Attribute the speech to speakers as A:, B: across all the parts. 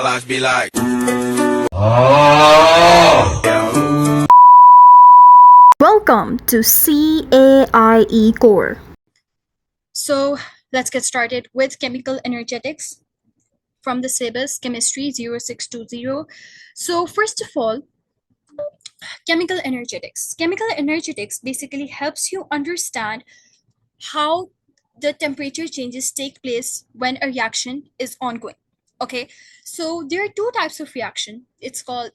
A: eyes be like, oh.
B: Welcome to CAIE Core.
C: So let's get started with chemical energetics from the syllabus Chemistry 0620. So first of all, chemical energetics. Chemical energetics basically helps you understand how the temperature changes take place when a reaction is ongoing. Okay, so there are two types of reaction.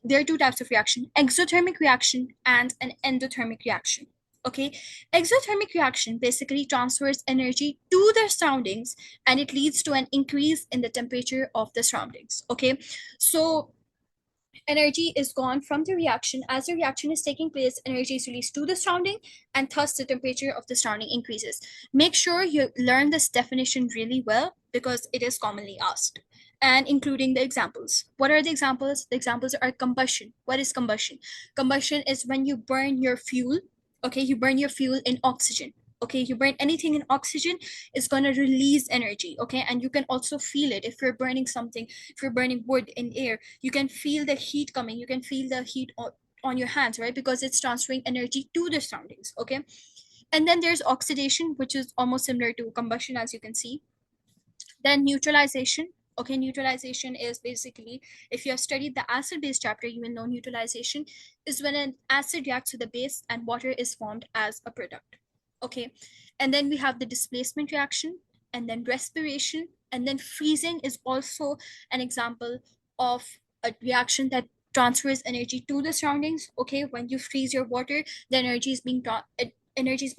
C: There are two types of reaction: exothermic reaction and an endothermic reaction. Okay, exothermic reaction basically transfers energy to the surroundings and it leads to an increase in the temperature of the surroundings. Okay, so energy is gone from the reaction. As the reaction is taking place, energy is released to the surrounding and thus the temperature of the surrounding increases. Make sure you learn this definition really well because it is commonly asked, and including the examples. What are the examples? The examples are combustion. What is combustion? Combustion is when you burn your fuel. Okay, you burn your fuel in oxygen. Okay, you burn anything in oxygen, is going to release energy. Okay, and you can also feel it if you're burning something. If you're burning wood in air, you can feel the heat coming. You can feel the heat on your hands, right? Because it's transferring energy to the surroundings. Okay, and then there's oxidation, which is almost similar to combustion, as you can see. Then neutralization. Okay, neutralization is basically, if you have studied the acid base chapter, you will know neutralization is when an acid reacts with a base and water is formed as a product. Okay, and then we have the displacement reaction, and then respiration, and then freezing is also an example of a reaction that transfers energy to the surroundings. Okay, when you freeze your water, the energy is being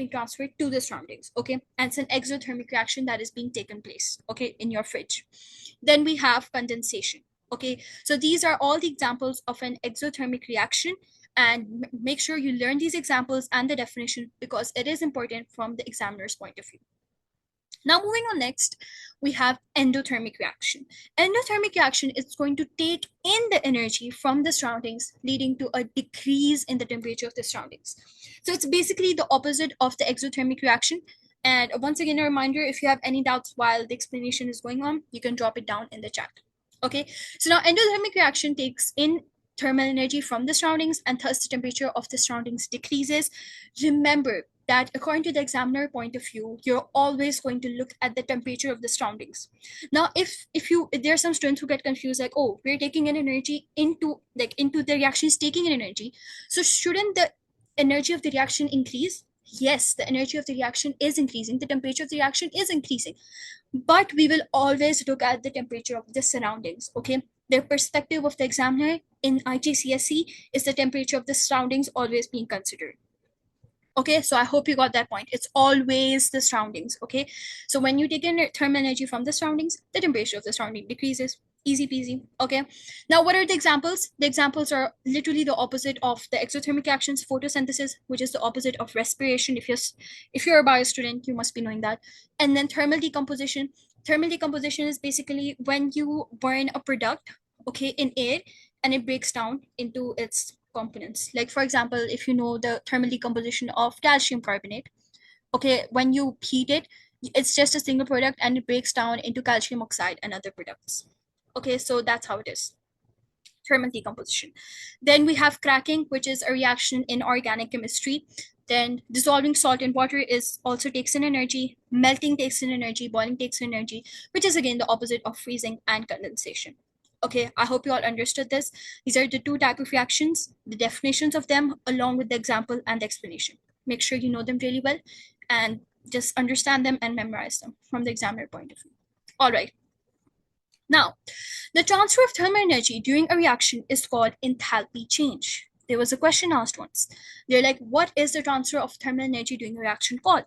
C: transferred to the surroundings. Okay, and it's an exothermic reaction that is being taken place, okay, in your fridge. Then we have condensation. Okay, so these are all the examples of an exothermic reaction, and make sure you learn these examples and the definition because it is important from the examiner's point of view. Now moving on, next we have endothermic reaction. Endothermic reaction is going to take in the energy from the surroundings, leading to a decrease in the temperature of the surroundings. So it's basically the opposite of the exothermic reaction. And once again, a reminder, if you have any doubts while the explanation is going on, you can drop it down in the chat. Okay, so now endothermic reaction takes in thermal energy from the surroundings and thus the temperature of the surroundings decreases. Remember that according to the examiner point of view, you're always going to look at the temperature of the surroundings. Now, if there are some students who get confused, like, oh, we're taking in energy into the reaction is taking in energy. So shouldn't the energy of the reaction increase? Yes, the energy of the reaction is increasing. The temperature of the reaction is increasing. But we will always look at the temperature of the surroundings. Okay, the perspective of the examiner in IGCSE is the temperature of the surroundings always being considered. Okay, so I hope you got that point. It's always the surroundings. Okay, so when you take in thermal energy from the surroundings, the temperature of the surrounding decreases. Easy peasy. Okay, now what are the examples? The examples are literally the opposite of the exothermic actions. Photosynthesis, which is the opposite of respiration. If you're a bio student, you must be knowing that. And then thermal decomposition. Thermal decomposition is basically when you burn a product, okay, in air, and it breaks down into its components. Like, for example, if you know the thermal decomposition of calcium carbonate, okay, when you heat it, it's just a single product and it breaks down into calcium oxide and other products. Okay, so that's how it is. Thermal decomposition. Then we have cracking, which is a reaction in organic chemistry. Then dissolving salt in water is also takes in energy. Melting takes in energy. Boiling takes in energy, which is again the opposite of freezing and condensation. Okay, I hope you all understood this. These are the two types of reactions, the definitions of them, along with the example and the explanation. Make sure you know them really well and just understand them and memorize them from the examiner point of view. All right. Now, the transfer of thermal energy during a reaction is called enthalpy change. There was a question asked once. They're like, what is the transfer of thermal energy during a reaction called?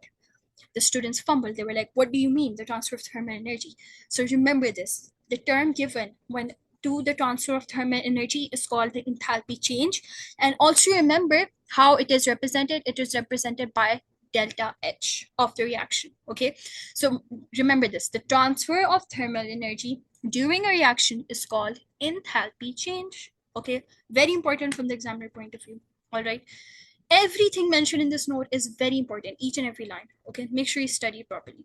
C: The students fumbled. They were like, what do you mean, the transfer of thermal energy? So remember this. The term given when to the transfer of thermal energy is called the enthalpy change. And also remember how it is represented. It is represented by delta H of the reaction. Okay, so remember this. The transfer of thermal energy during a reaction is called enthalpy change. Okay, very important from the examiner point of view. All right, everything mentioned in this note is very important, each and every line. Okay, make sure you study properly.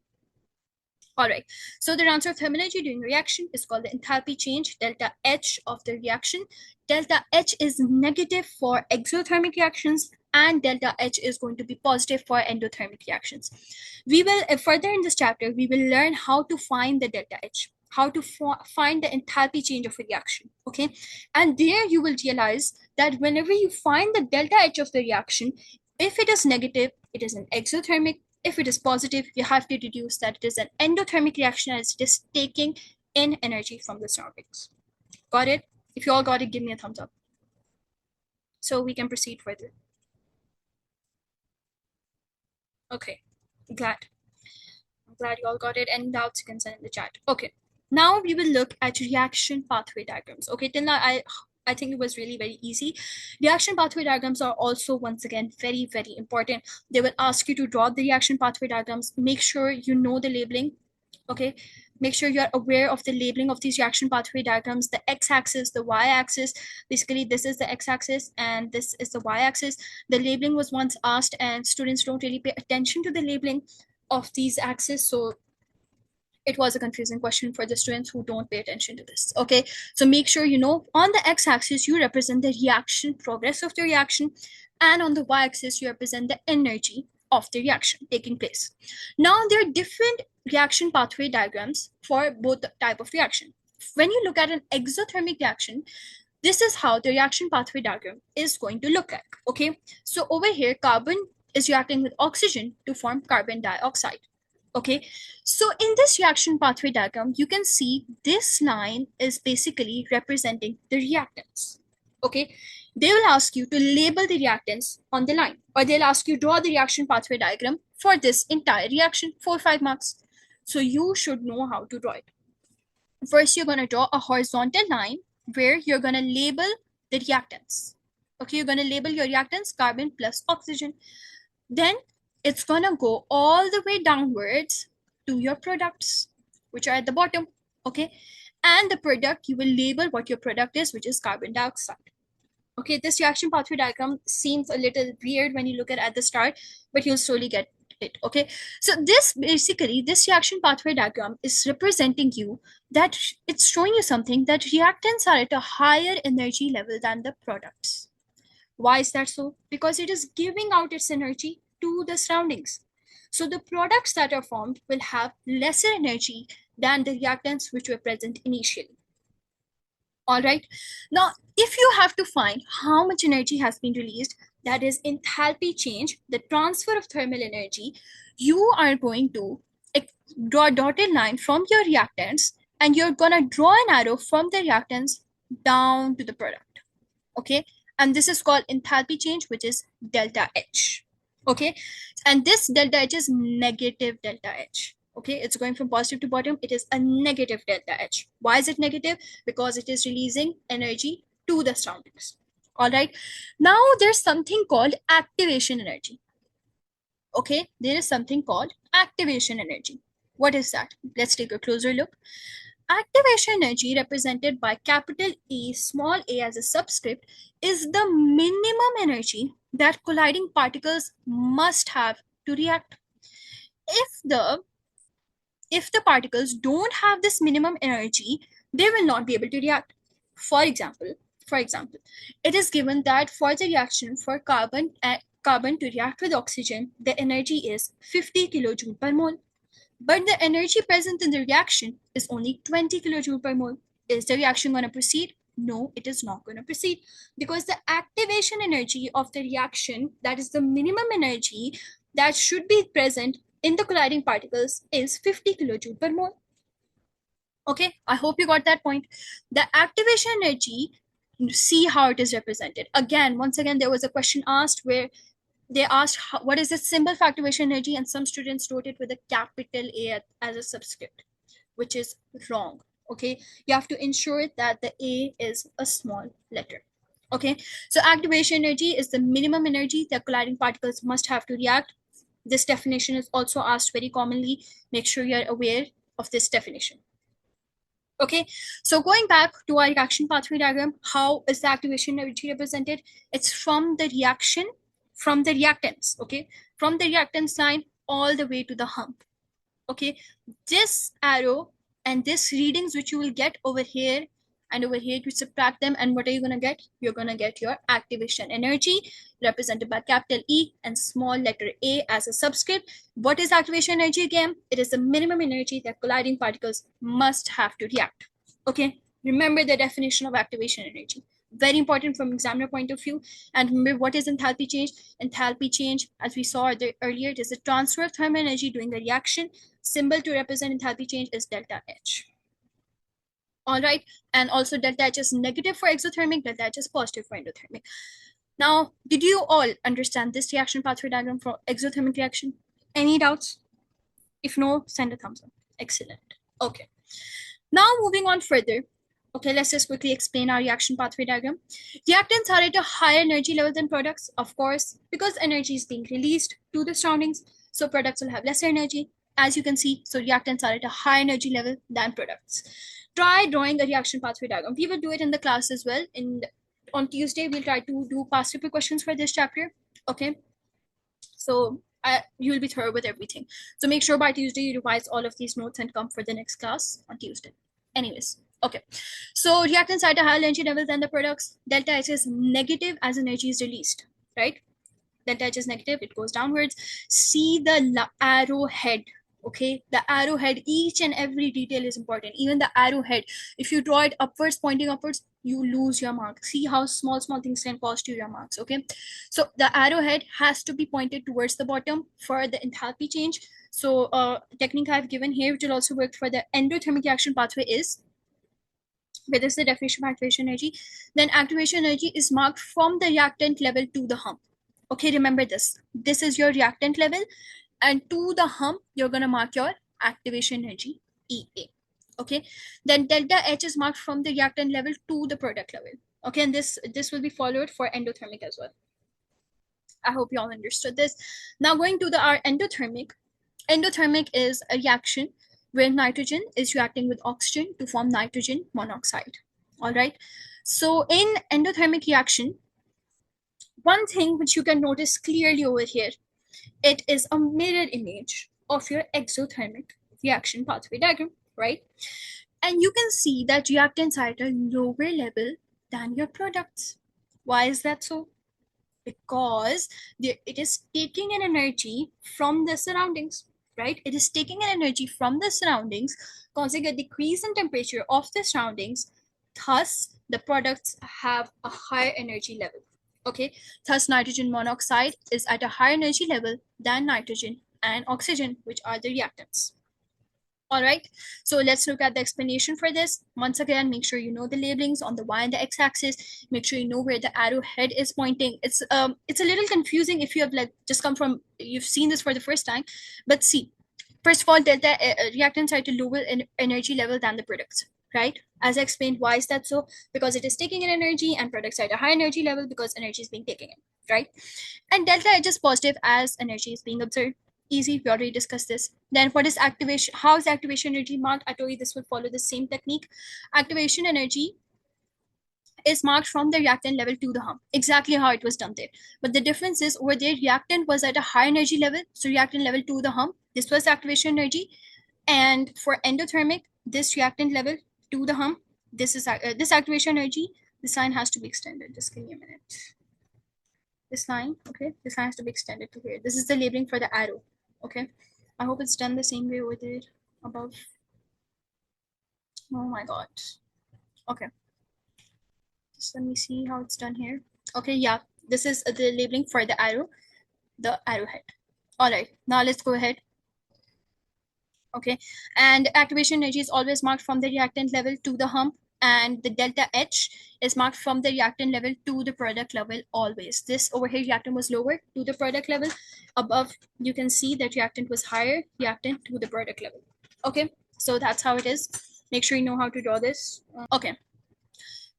C: All right, so the transfer of thermal energy during reaction is called the enthalpy change, delta H of the reaction. Delta H is negative for exothermic reactions and delta H is going to be positive for endothermic reactions. We will, further in this chapter, we will learn how to find the delta H, how to find the enthalpy change of a reaction, okay? And there you will realize that whenever you find the delta H of the reaction, if it is negative, it is an exothermic. If it is positive, you have to deduce that it is an endothermic reaction as it is taking in energy from the surroundings. Got it? If you all got it, give me a thumbs up. So we can proceed further. Okay, glad. I'm glad you all got it. Any doubts, you can send in the chat. Okay, now we will look at reaction pathway diagrams. Okay, till now I think it was really very easy. Reaction pathway diagrams are also, once again, very, very important. They will ask you to draw the reaction pathway diagrams. Make sure you know the labeling, okay? Make sure you're aware of the labeling of these reaction pathway diagrams, the x-axis, the y-axis. Basically, this is the x-axis and this is the y-axis. The labeling was once asked and students don't really pay attention to the labeling of these axes. So it was a confusing question for the students who don't pay attention to this. Okay, so make sure you know on the x-axis you represent the reaction progress of the reaction, and on the y-axis you represent the energy of the reaction taking place. Now there are different reaction pathway diagrams for both type of reaction. When you look at an exothermic reaction, this is how the reaction pathway diagram is going to look like. Okay, so over here carbon is reacting with oxygen to form carbon dioxide. Okay, so in this reaction pathway diagram, you can see this line is basically representing the reactants. Okay, they will ask you to label the reactants on the line, or they'll ask you draw the reaction pathway diagram for this entire reaction, 4 or 5 marks. So you should know how to draw it. First, you're going to draw a horizontal line where you're going to label the reactants. Okay, you're going to label your reactants carbon plus oxygen. Then it's going to go all the way downwards to your products, which are at the bottom. Okay, and the product, you will label what your product is, which is carbon dioxide. Okay, this reaction pathway diagram seems a little weird when you look at the start, but you'll slowly get it. Okay, so this reaction pathway diagram is representing you that it's showing you something, that reactants are at a higher energy level than the products. Why is that so? Because it is giving out its energy to the surroundings. So the products that are formed will have lesser energy than the reactants which were present initially. All right, now if you have to find how much energy has been released, that is enthalpy change, the transfer of thermal energy, you are going to draw a dotted line from your reactants and you're going to draw an arrow from the reactants down to the product. Okay, and this is called enthalpy change, which is delta H. Okay, and this delta H is negative delta H. Okay, it's going from positive to bottom. It is a negative delta H. Why is it negative? Because it is releasing energy to the surroundings. All right, now there's something called activation energy. Okay, there is something called activation energy. What is that? Let's take a closer look. Activation energy, represented by capital E, small a as a subscript, is the minimum energy that colliding particles must have to react. If the particles don't have this minimum energy, they will not be able to react. For example, it is given that for the reaction for carbon to react with oxygen, the energy is 50 kilojoule per mole. But the energy present in the reaction is only 20 kilojoule per mole. Is the reaction going to proceed? No, it is not going to proceed, because the activation energy of the reaction, that is the minimum energy that should be present in the colliding particles, is 50 kilojoule per mole. Okay, I hope you got that point. The activation energy, see how it is represented. Once again, there was a question asked where they asked what is the symbol for activation energy, and some students wrote it with a capital A as a subscript, which is wrong. Okay, you have to ensure that the A is a small letter. Okay, so activation energy is the minimum energy that colliding particles must have to react. This definition is also asked very commonly. Make sure you're aware of this definition. Okay, so going back to our reaction pathway diagram, how is the activation energy represented? It's from the reactants, okay, from the reactants line all the way to the hump. Okay, this arrow and this readings which you will get over here and over here, to subtract them, and what are you going to get? You're going to get your activation energy represented by capital E and small letter A as a subscript. What is activation energy again? It is the minimum energy that colliding particles must have to react. Okay, remember the definition of activation energy. Very important from examiner point of view. And remember, what is enthalpy change? Enthalpy change, as we saw earlier, it is the transfer of thermal energy during a reaction. Symbol to represent enthalpy change is delta H. All right, and also delta H is negative for exothermic, delta H is positive for endothermic. Now, did you all understand this reaction pathway diagram for exothermic reaction? Any doubts? If no, send a thumbs up. Excellent. Okay. Now moving on further. Okay, let's just quickly explain our reaction pathway diagram. Reactants are at a higher energy level than products, of course, because energy is being released to the surroundings. So products will have lesser energy, as you can see. So reactants are at a higher energy level than products. Try drawing a reaction pathway diagram. We will do it in the class as well. On Tuesday, we'll try to do past paper questions for this chapter. Okay. So you will be thorough with everything. So make sure by Tuesday you revise all of these notes and come for the next class on Tuesday. Anyways, okay. So reactants are at a higher energy level than the products. Delta H is negative as energy is released, right? Delta H is negative, it goes downwards. See the arrowhead. Okay, the arrowhead, each and every detail is important. Even the arrowhead, if you draw it upwards, pointing upwards, you lose your mark. See how small things can cost you your marks. Okay, so the arrowhead has to be pointed towards the bottom for the enthalpy change. So technique I've given here, which will also work for the endothermic reaction pathway, is where this is the definition of activation energy, then activation energy is marked from the reactant level to the hump. Okay, remember this. This is your reactant level, and to the hump, you're going to mark your activation energy, EA. Okay, then delta H is marked from the reactant level to the product level. Okay, and this will be followed for endothermic as well. I hope you all understood this. Now going to our endothermic. Endothermic is a reaction where nitrogen is reacting with oxygen to form nitrogen monoxide. All right. So in endothermic reaction, one thing which you can notice clearly over here, it is a mirror image of your exothermic reaction pathway diagram, right? And you can see that reactants are at a lower level than your products. Why is that so? Because it is taking an energy from the surroundings, right? It is taking an energy from the surroundings, causing a decrease in temperature of the surroundings. Thus, the products have a higher energy level. Okay, thus nitrogen monoxide is at a higher energy level than nitrogen and oxygen, which are the reactants. All right, so let's look at the explanation for this. Once again, make sure you know the labelings on the y and the x-axis. Make sure you know where the arrowhead is pointing. It's a little confusing if you have just come from, you've seen this for the first time. But see, first of all, delta reactants are at a lower energy level than the products, right? As I explained, why is that so? Because it is taking in energy, and products are at a high energy level because energy is being taken in, right? And delta H is positive as energy is being observed. Easy, we already discussed this. Then what is activation? How is activation energy marked? I told you this will follow the same technique. Activation energy is marked from the reactant level to the hump. Exactly how it was done there. But the difference is over there, reactant was at a high energy level. So reactant level to the hump, this was activation energy. And for endothermic, this reactant level to the hump, this is this activation energy. This line has to be extended. Just give me a minute. This line, okay, this line has to be extended to here. This is the labeling for the arrow. Okay, I hope it's done the same way over there above. Oh my god. Okay, just let me see how it's done here. Okay, yeah, this is the labeling for the arrow, the arrowhead. All right, now let's go ahead. Okay, and activation energy is always marked from the reactant level to the hump, and the delta H is marked from the reactant level to the product level always. This over here reactant was lower to the product level. Above, you can see that reactant was higher, reactant to the product level. Okay, so that's how it is. Make sure you know how to draw this. Okay,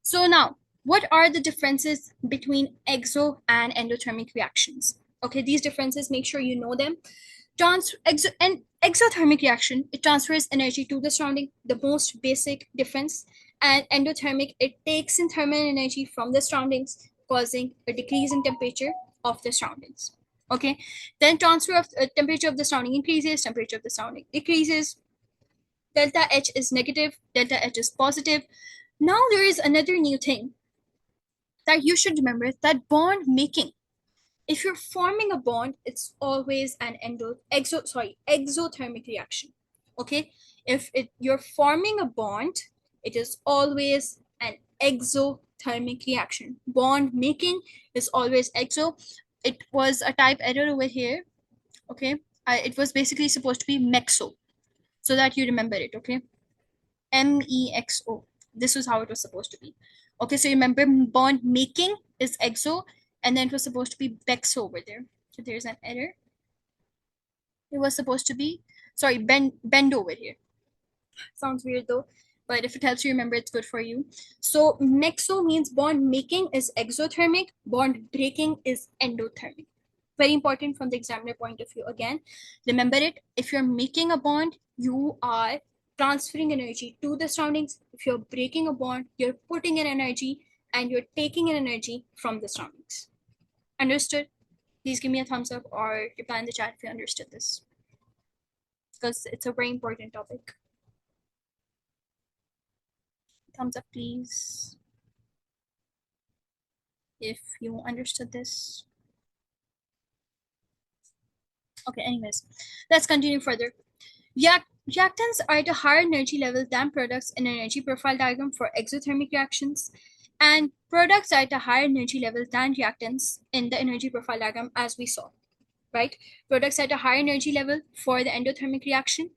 C: so now what are the differences between exo and endothermic reactions? Okay, these differences, make sure you know them. Exothermic reaction, it transfers energy to the surrounding, the most basic difference. And endothermic, it takes in thermal energy from the surroundings, causing a decrease in temperature of the surroundings. Okay, then transfer of temperature of the surrounding increases, temperature of the surrounding decreases. Delta H is negative, delta H is positive. Now there is another new thing that you should remember, that bond making. If you're forming a bond, it's always an exothermic reaction. Okay, if you're forming a bond, it is always an exothermic reaction. Bond making is always exo. It was a type error over here. Okay, it was basically supposed to be mexo, so that you remember it. Okay, MEXO. This was how it was supposed to be. Okay, so remember, bond making is exo, and then it was supposed to be bexo over there. So there's an error. It was supposed to be, sorry, bend over here. Sounds weird though, but if it helps you remember, it's good for you. So mexo means bond making is exothermic, bond breaking is endothermic. Very important from the examiner point of view. Again, remember it. If you're making a bond, you are transferring energy to the surroundings. If you're breaking a bond, you're putting in energy and you're taking in energy from the surroundings. Understood? Please give me a thumbs up or reply in the chat if you understood this, because it's a very important topic. Thumbs up, please, if you understood this. Okay, anyways, let's continue further. Reactants are at a higher energy level than products in an energy profile diagram for exothermic reactions, and products are at a higher energy level than reactants in the energy profile diagram, as we saw, right? Products are at a higher energy level for the endothermic reaction,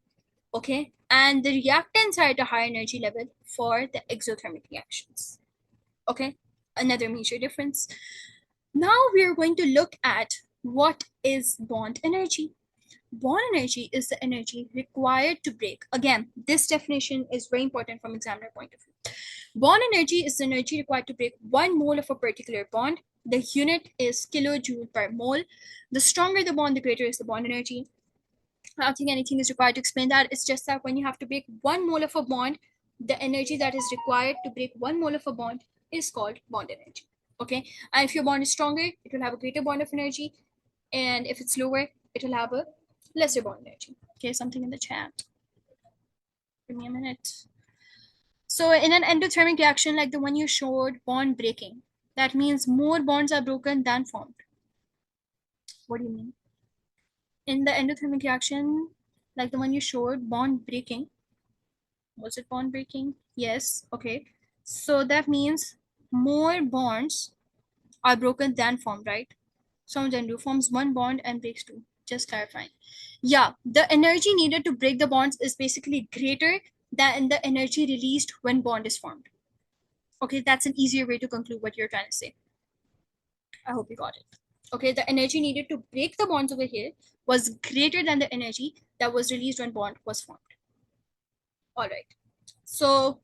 C: okay? And the reactants are at a higher energy level for the exothermic reactions, okay? Another major difference. Now we're going to look at what is bond energy. Bond energy is the energy required to break. Again, this definition is very important from examiner point of view. Bond energy is the energy required to break 1 mole of a particular bond. The unit is kilojoule per mole. The stronger the bond, the greater is the bond energy. I don't think anything is required to explain that. It's just that when you have to break 1 mole of a bond, the energy that is required to break 1 mole of a bond is called bond energy. Okay, and if your bond is stronger, it will have a greater bond of energy, and if it's lower, it will have a lesser bond energy. Okay, something in the chat. Give me a minute. So in an endothermic reaction like the one you showed, bond breaking, that means more bonds are broken than formed. What do you mean? In the endothermic reaction like the one you showed, bond breaking, was it bond breaking? Yes. Okay, so that means more bonds are broken than formed, right? So then forms 1 bond and breaks 2. Just clarifying. Yeah, the energy needed to break the bonds is basically greater than the energy released when bond is formed. Okay, that's an easier way to conclude what you're trying to say. I hope you got it. Okay, the energy needed to break the bonds over here was greater than the energy that was released when bond was formed. All right, so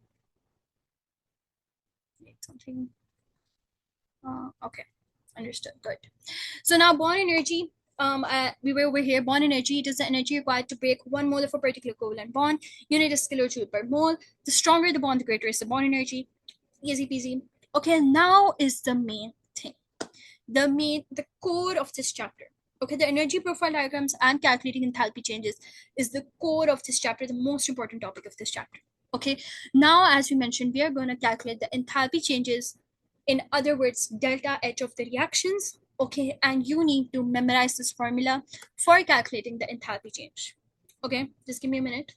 C: something. Okay, understood. Good. So now bond energy. We were over here. Bond energy, it is the energy required to break 1 mole of a particular covalent bond. Unit is kilojoule per mole. The stronger the bond, the greater is the bond energy. Easy peasy. Okay, now is the main thing. The core of this chapter. Okay, the energy profile diagrams and calculating enthalpy changes is the core of this chapter, the most important topic of this chapter. Okay, now as we mentioned, we are going to calculate the enthalpy changes, in other words, delta H of the reactions. Okay, and you need to memorize this formula for calculating the enthalpy change. Okay, just give me a minute.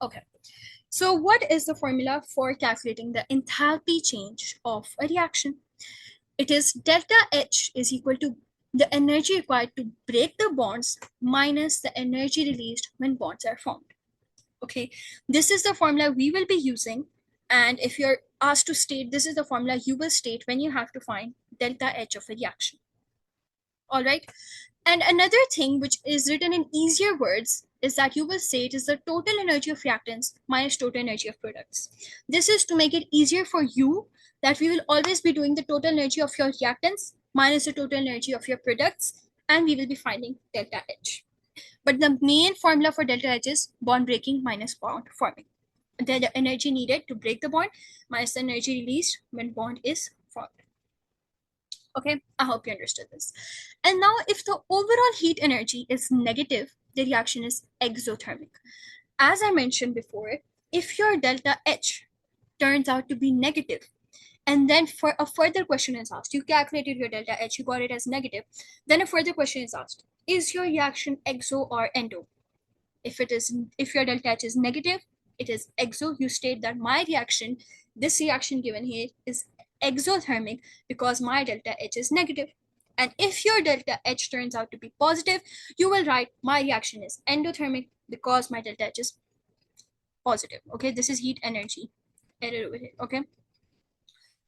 C: Okay, so what is the formula for calculating the enthalpy change of a reaction? It is delta H is equal to the energy required to break the bonds minus the energy released when bonds are formed. Okay, this is the formula we will be using, and if you're asked to state, this is the formula you will state when you have to find delta H of a reaction. All right, and another thing which is written in easier words is that you will say it is the total energy of reactants minus total energy of products. This is to make it easier for you, that we will always be doing the total energy of your reactants minus the total energy of your products, and we will be finding delta H. But the main formula for delta H is bond breaking minus bond forming. the energy needed to break the bond minus the energy released when bond is formed. Okay, I hope you understood this. And now if the overall heat energy is negative, the reaction is exothermic. As I mentioned before, if your delta H turns out to be negative, and then for a further question is asked, you calculated your delta H, you got it as negative, then a further question is asked, is your reaction exo or endo? If your delta H is negative, it is exo. You state that my reaction, this reaction given here, is exothermic because my delta H is negative. And if your delta H turns out to be positive, you will write my reaction is endothermic because my delta H is positive. Okay, this is heat energy. Edit over here. Okay.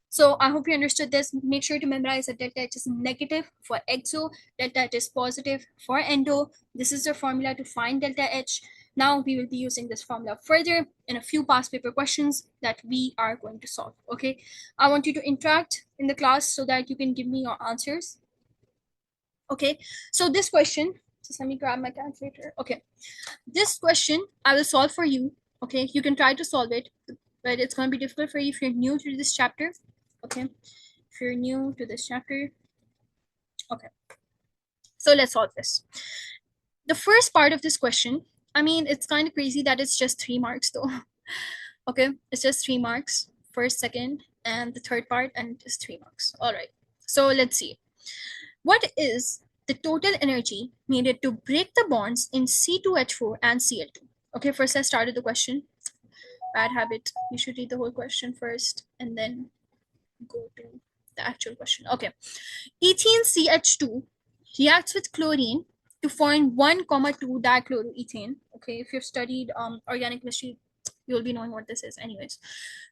C: So I hope you understood this. Make sure to memorize that delta H is negative for exo, delta H is positive for endo. This is the formula to find delta H. Now we will be using this formula further in a few past paper questions that we are going to solve. Okay, I want you to interact in the class so that you can give me your answers. Okay, so this question, just let me grab my calculator. Okay, this question I will solve for you. Okay, you can try to solve it, but it's going to be difficult for you if you're new to this chapter. Okay, if you're new to this chapter. Okay, so let's solve this. The first part of this question, I mean, it's kind of crazy that it's just 3 marks though. Okay, it's just 3 marks, first, second, and the third part, and just 3 marks. All right, so let's see. What is the total energy needed to break the bonds in C2H4 and Cl2? Okay, first I started the question. Bad habit. You should read the whole question first and then go to the actual question. Okay. Ethene CH2 reacts with chlorine to form 1,2 dichloroethane. Okay, if you've studied organic chemistry, you'll be knowing what this is anyways.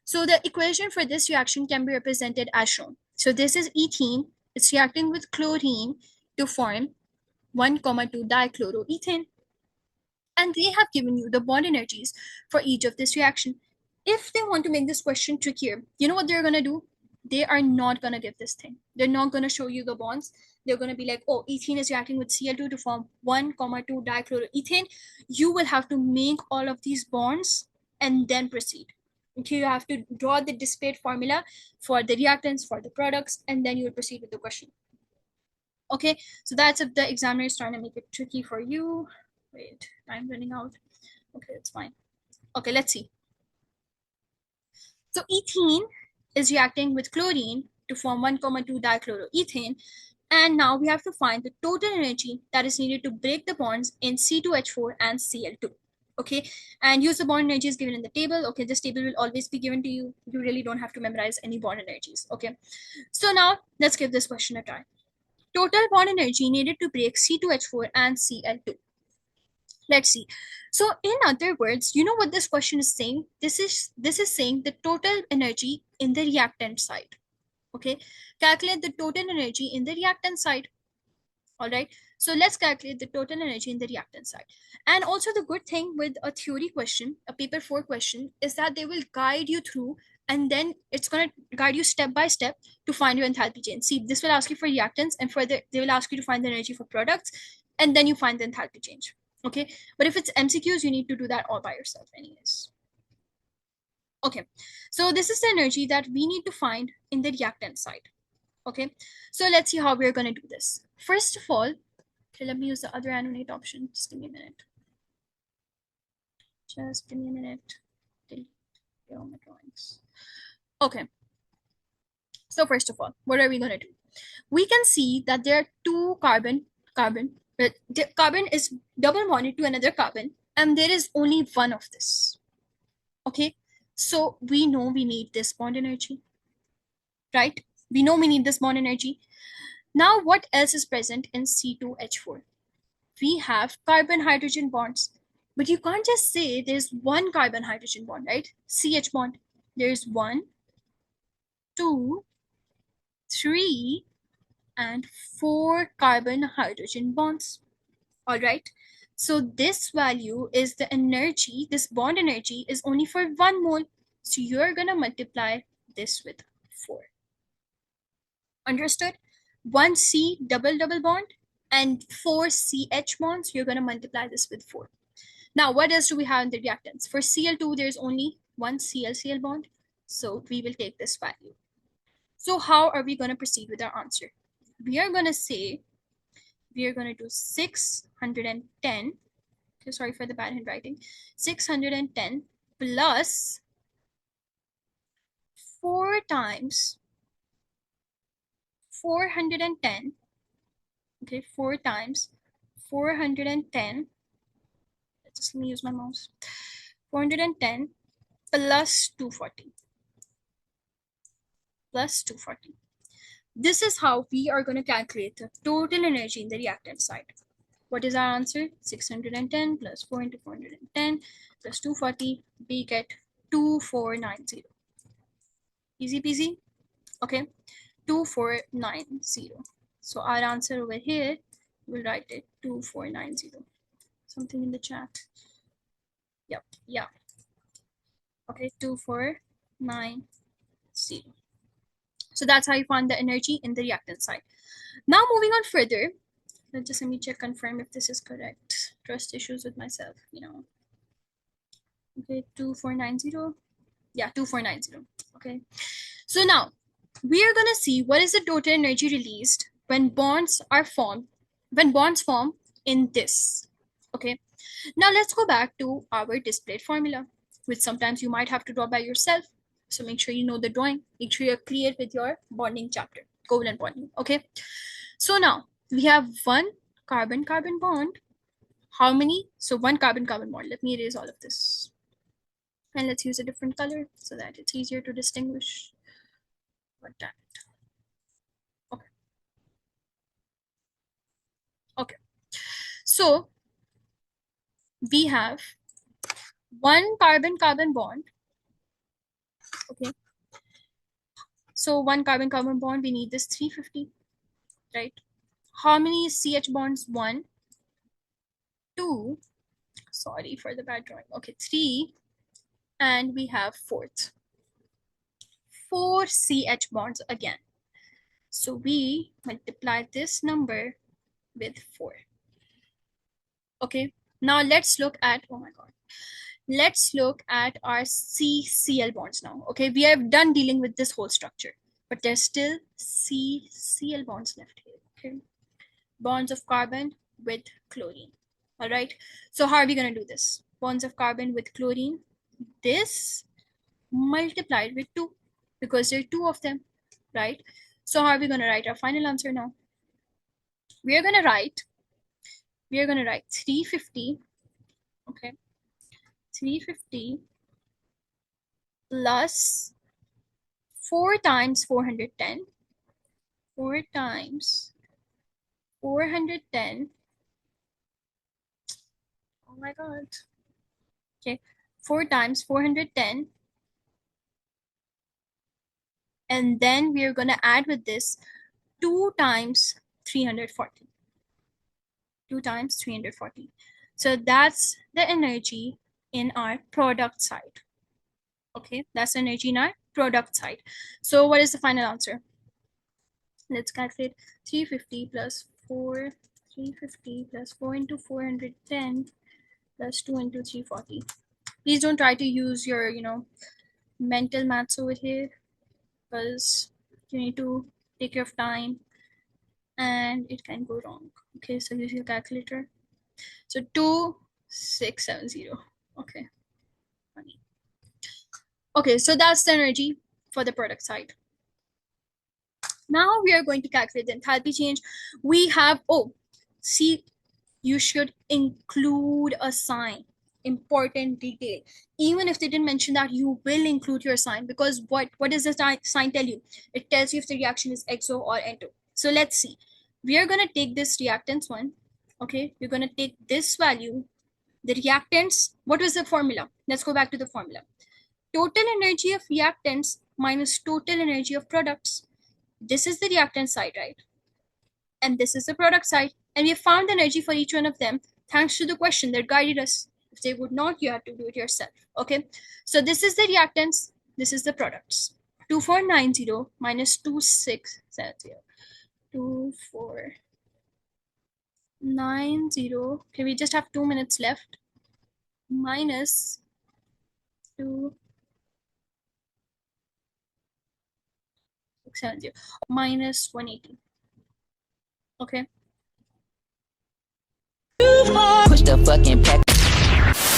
C: So the equation for this reaction can be represented as shown. So this is ethene. It's reacting with chlorine to form 1,2 dichloroethane. And they have given you the bond energies for each of this reaction. If they want to make this question trickier, you know what they're going to do? They are not going to give this thing. They're not going to show you the bonds. They're going to be like, oh, ethene is reacting with Cl2 to form 1,2 dichloroethane. You will have to make all of these bonds and then proceed. Okay, you have to draw the displaced formula for the reactants, for the products, and then you will proceed with the question. Okay, so that's if the examiner is trying to make it tricky for you. Wait, time running out. Okay, it's fine. Okay, let's see. So ethene is reacting with chlorine to form 1,2 dichloroethane. And now we have to find the total energy that is needed to break the bonds in C2H4 and Cl2. Okay, and use the bond energies given in the table. Okay, this table will always be given to you. You really don't have to memorize any bond energies. Okay, so now let's give this question a try. Total bond energy needed to break C2H4 and Cl2. Let's see. So in other words, you know what this question is saying? This is saying the total energy in the reactant side. Okay, calculate the total energy in the reactant side. All right, so let's calculate the total energy in the reactant side. And also the good thing with a theory question, a paper 4 question, is that they will guide you through, and then it's going to guide you step by step to find your enthalpy change. See, this will ask you for reactants, and further they will ask you to find the energy for products, and then you find the enthalpy change. Okay, but if it's MCQs, you need to do that all by yourself anyways. Okay, so this is the energy that we need to find in the reactant side. Okay, so let's see how we're going to do this. First of all, okay, let me use the other animate option. Just give me a minute. Just give me a minute. Delete all my drawings. Okay, so first of all, what are we going to do? We can see that there are two carbon, carbon is double bonded to another carbon, and there is only one of this. Okay, so we know we need this bond energy, right? We know we need this bond energy. Now, what else is present in C2H4? We have carbon-hydrogen bonds, but you can't just say there's one carbon-hydrogen bond, right? CH bond. There's 1, 2, 3, and 4 carbon-hydrogen bonds. All right. So this value is the energy, this bond energy is only for 1 mole. So you're going to multiply this with 4. Understood? 1 C double bond and 4 CH bonds, you're going to multiply this with 4. Now, what else do we have in the reactants? For Cl2, there's only one Cl-Cl bond. So we will take this value. So how are we going to proceed with our answer? We are going to say, we are going to do 610. Okay, sorry for the bad handwriting. 610 plus 4 times 410. Okay, 4 times 410. Just let me use my mouse. 410 plus 240. Plus 240. This is how we are going to calculate the total energy in the reactant side. What is our answer? 610 plus 4 into 410 plus 240. We get 2490. Easy peasy. Okay, 2490. So our answer over here, we'll write it 2490. Something in the chat. Yep, yeah. Okay, 2490. So that's how you find the energy in the reactant side. Now moving on further, just let me check, confirm if this is correct. Trust issues with myself, you know. Okay, 2490. Yeah, 2490. Okay. So now we are gonna see what is the total energy released when bonds are formed, when bonds form in this. Okay. Now let's go back to our displayed formula, which sometimes you might have to draw by yourself. So make sure you know the drawing. Make sure you're clear with your bonding chapter, covalent bonding. Okay. So now we have one carbon-carbon bond. How many? So one carbon-carbon bond. Let me erase all of this. And let's use a different color so that it's easier to distinguish. What time? Okay. Okay. So we have one carbon-carbon bond. Okay. So one carbon-carbon bond, we need this 350, right? How many CH bonds? 1, 2, sorry for the bad drawing. Okay, 3, and we have fourth. 4 CH bonds again. So we multiply this number with 4. Okay, now let's look at, oh my god, let's look at our CCl bonds now. Okay, we have done dealing with this whole structure, but there's still CCl bonds left here. Okay, bonds of carbon with chlorine. All right, so how are we going to do this? Bonds of carbon with chlorine, this multiplied with 2, because there are 2 of them, right? So how are we going to write our final answer now? We are going to write 350. Okay, 350 plus 4 times 410. 4 times 410. Oh my god. Okay, 4 times 410. And then we are going to add with this 2 times 340. 2 times 340. So that's the energy in our product side. Okay, that's energy in our product side. So what is the final answer? Let's calculate 350 plus 4, 350 plus 4 into 410 plus 2 into 340. Please don't try to use your, mental maths over here, because you need to take your time and it can go wrong. Okay, so use your calculator. So 2670. Okay. Funny. Okay, so that's the energy for the product side. Now we are going to calculate the enthalpy change. We have, see, you should include a sign. Important detail. Even if they didn't mention that, you will include your sign, because what does the sign tell you? It tells you if the reaction is exo or endo. So let's see. We are going to take this reactants one. Okay, we're going to take this value. The reactants, what was the formula? Let's go back to the formula. Total energy of reactants minus total energy of products. This is the reactant side, right? And this is the product side. And we have found the energy for each one of them thanks to the question that guided us. If they would not, you have to do it yourself. Okay, so this is the reactants, this is the products. 2490 minus 2670. 2490. Okay, we just have 2 minutes left. Minus 2 0.70 minus 180. Okay.
A: Push the fucking pack.